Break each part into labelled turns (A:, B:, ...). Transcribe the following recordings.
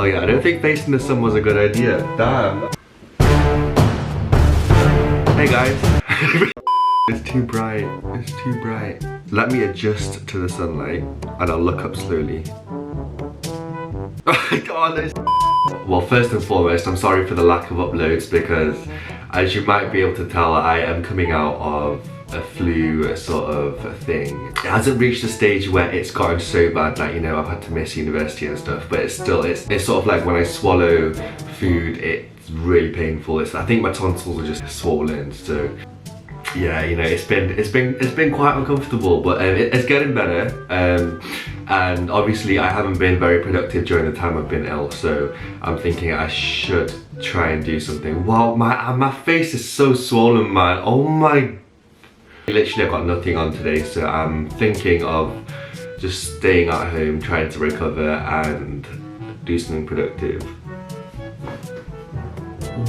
A: Oh yeah, I don't think facing the sun was a good idea. Damn. Hey guys. It's too bright. It's too bright. Let me adjust to the sunlight and I'll look up slowly. God, this. Well, first and foremost, I'm sorry for the lack of uploads because, as you might be able to tell, I am coming out of a flu sort of thing. It hasn't reached a stage where it's gotten so bad that, you know, I've had to miss university and stuff, but it's still, it's sort of like when I swallow food, it's really painful. I think my tonsils are just swollen, so yeah, you know, it's been quite uncomfortable, but it's getting better. And obviously I haven't been very productive during the time I've been ill, so I'm thinking I should try and do something. Wow, my face is so swollen, man. Oh my. Literally I've got nothing on today, so I'm thinking of just staying at home, trying to recover and do something productive.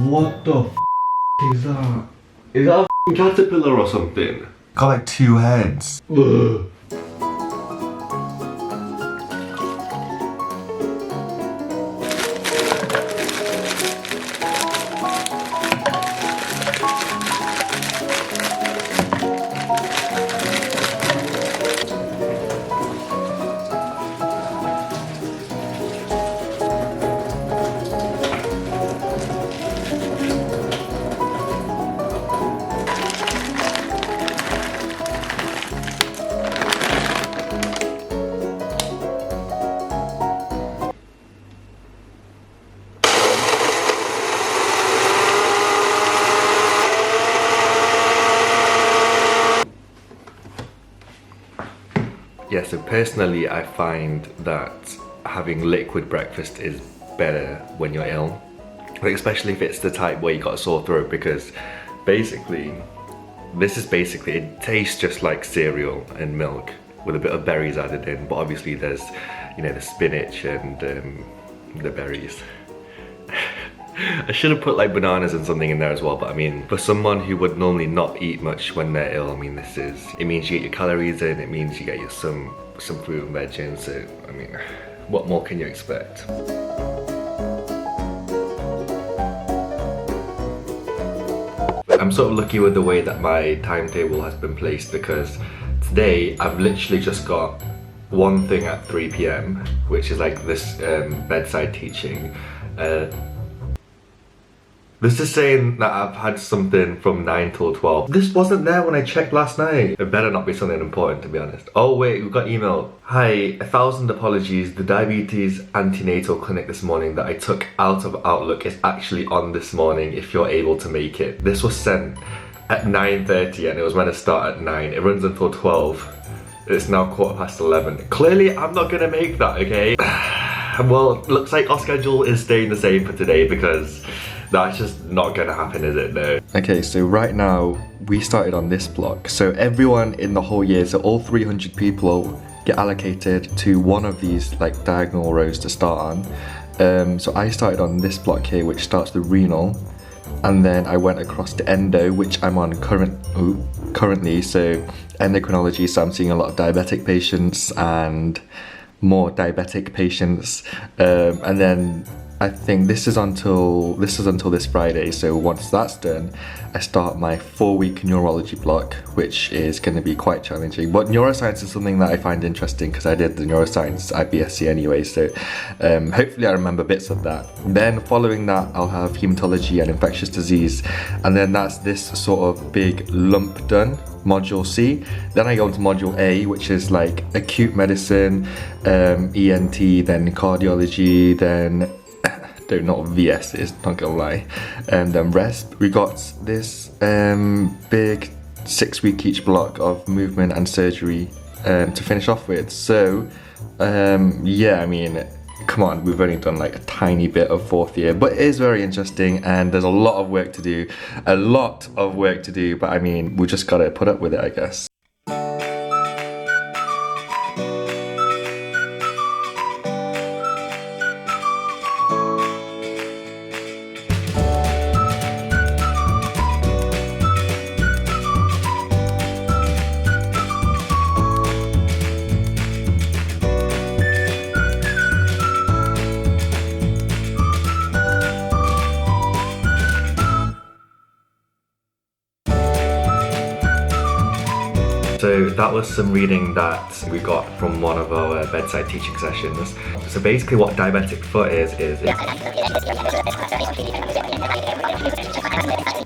A: What the f is that? Is that a caterpillar or something? Got like 2 heads. Ugh. Yeah, so personally I find that having liquid breakfast is better when you're ill. Like, especially if it's the type where you got a sore throat, because basically, it tastes just like cereal and milk with a bit of berries added in, but obviously there's, you know, the spinach and the berries. I should have put like bananas and something in there as well, but I mean, for someone who would normally not eat much when they're ill, I mean, it means you get your calories in, it means you get your some fruit and veg in, so I mean, what more can you expect? I'm sort of lucky with the way that my timetable has been placed, because today I've literally just got one thing at 3 PM, which is like this bedside teaching. This is saying that I've had something from 9 till 12. This wasn't there when I checked last night. It better not be something important, to be honest. Oh wait, we got email. Hi, 1,000 apologies. The diabetes antenatal clinic this morning that I took out of Outlook is actually on this morning if you're able to make it. This was sent at 9:30 and it was meant to start at 9. It runs until 12. It's now 11:15. Clearly, I'm not gonna make that, okay? Well, looks like our schedule is staying the same for today, because that's just not gonna happen, is it? No. Okay, so right now we started on this block. So everyone in the whole year, so all 300 people get allocated to one of these like diagonal rows to start on. So I started on this block here, which starts with renal, and then I went across to endo, which I'm on currently. So endocrinology, so I'm seeing a lot of diabetic patients and more diabetic patients, and then I think this is until this Friday. So once that's done, I start my 4-week neurology block, which is going to be quite challenging. But neuroscience is something that I find interesting because I did the neuroscience IBSc anyway. So hopefully I remember bits of that. Then following that, I'll have hematology and infectious disease, and then that's this sort of big lump done. Module C. Then I go into module A, which is like acute medicine, ENT, then cardiology, then not VS, it's not gonna lie, and then resp. We got this big 6-week each block of movement and surgery to finish off with. So yeah, I mean, come on, we've only done like a tiny bit of 4th year, but it is very interesting and there's a lot of work to do, but I mean, we just gotta put up with it, I guess. So that was some reading that we got from one of our bedside teaching sessions. So basically what diabetic foot is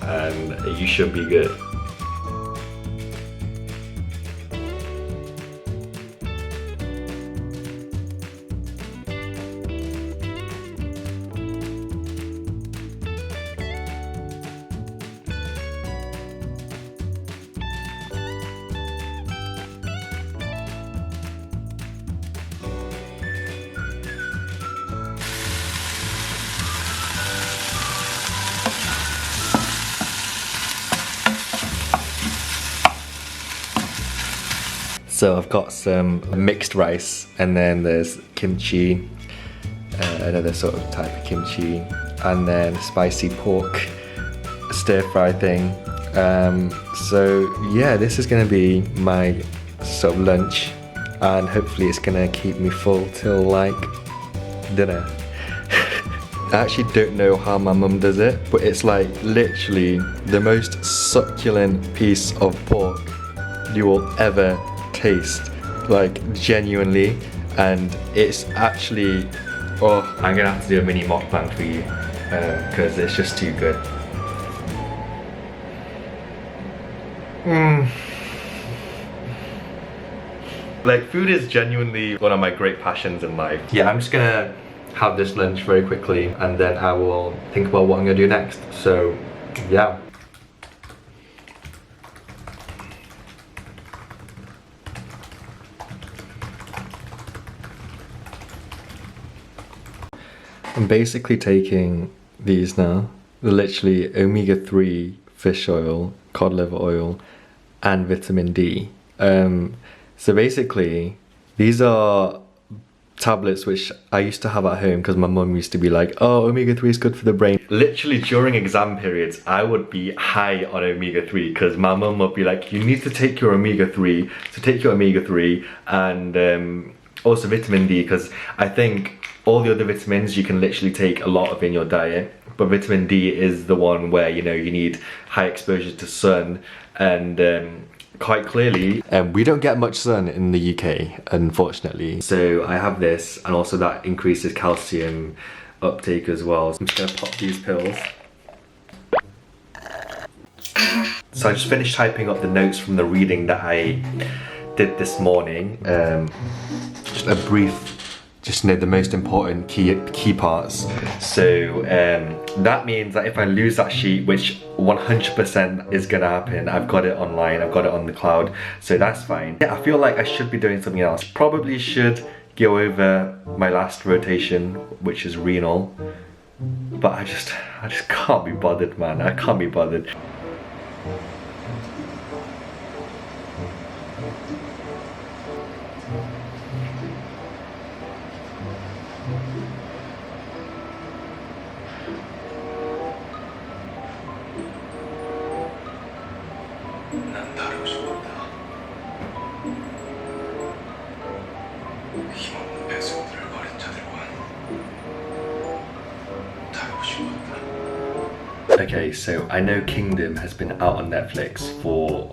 A: and you should be good. So I've got some mixed rice, and then there's kimchi, another sort of type of kimchi, and then spicy pork stir fry thing. So yeah, this is gonna be my sort of lunch, and hopefully it's gonna keep me full till like dinner. I actually don't know how my mum does it, but it's like literally the most succulent piece of pork you will ever taste, like genuinely. And it's actually, oh, I'm gonna have to do a mini mukbang for you because it's just too good. Like, food is genuinely one of my great passions in life. Yeah, I'm just gonna have this lunch very quickly, and then I will think about what I'm gonna do next. So yeah. I'm basically taking these now, literally omega-3 fish oil, cod liver oil, and vitamin D. So basically, these are tablets which I used to have at home because my mum used to be like, oh, omega-3 is good for the brain. Literally during exam periods, I would be high on omega-3 because my mum would be like, you need to take your omega-3, so take your omega-3, and also vitamin D, because I think all the other vitamins you can literally take a lot of in your diet, but vitamin D is the one where, you know, you need high exposure to sun, and quite clearly we don't get much sun in the UK, unfortunately. So I have this, and also that increases calcium uptake as well. So I'm just gonna pop these pills. So I just finished typing up the notes from the reading that I did this morning. Just a brief, just know the most important key parts. So that means that if I lose that sheet, which 100% is gonna happen, I've got it online, I've got it on the cloud, so that's fine. Yeah, I feel like I should be doing something else. Probably should go over my last rotation, which is renal, but I just can't be bothered, man. I can't be bothered. Okay, so I know Kingdom has been out on Netflix for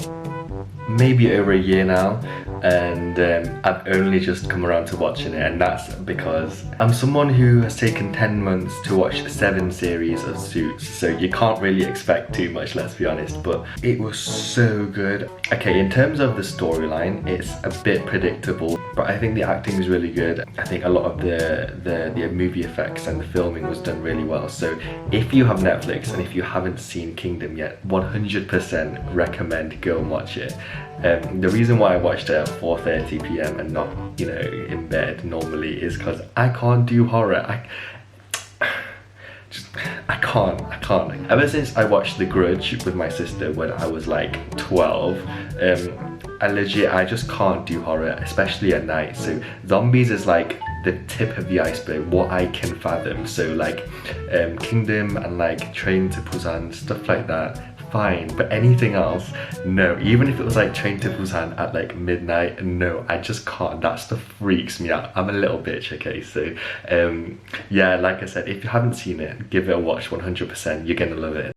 A: maybe over a year now, and I've only just come around to watching it, and that's because I'm someone who has taken 10 months to watch 7 series of Suits, so you can't really expect too much, let's be honest, but it was so good. Okay, in terms of the storyline, it's a bit predictable, but I think the acting is really good. I think a lot of the movie effects and the filming was done really well. So if you have Netflix and if you haven't seen Kingdom yet, 100% recommend go and watch it. The reason why I watched it at 4:30 p.m. and not, you know, in bed normally is because I can't do horror. I can't. Ever since I watched The Grudge with my sister when I was like 12, I just can't do horror, especially at night. So zombies is like the tip of the iceberg, what I can fathom. So like Kingdom and like Train to Busan, stuff like that, fine, but anything else, no. Even if it was like Train to Busan at like midnight, no, I just can't. That stuff freaks me out. I'm a little bitch, okay? So yeah, like I said, if you haven't seen it, give it a watch. 100%, you're gonna love it.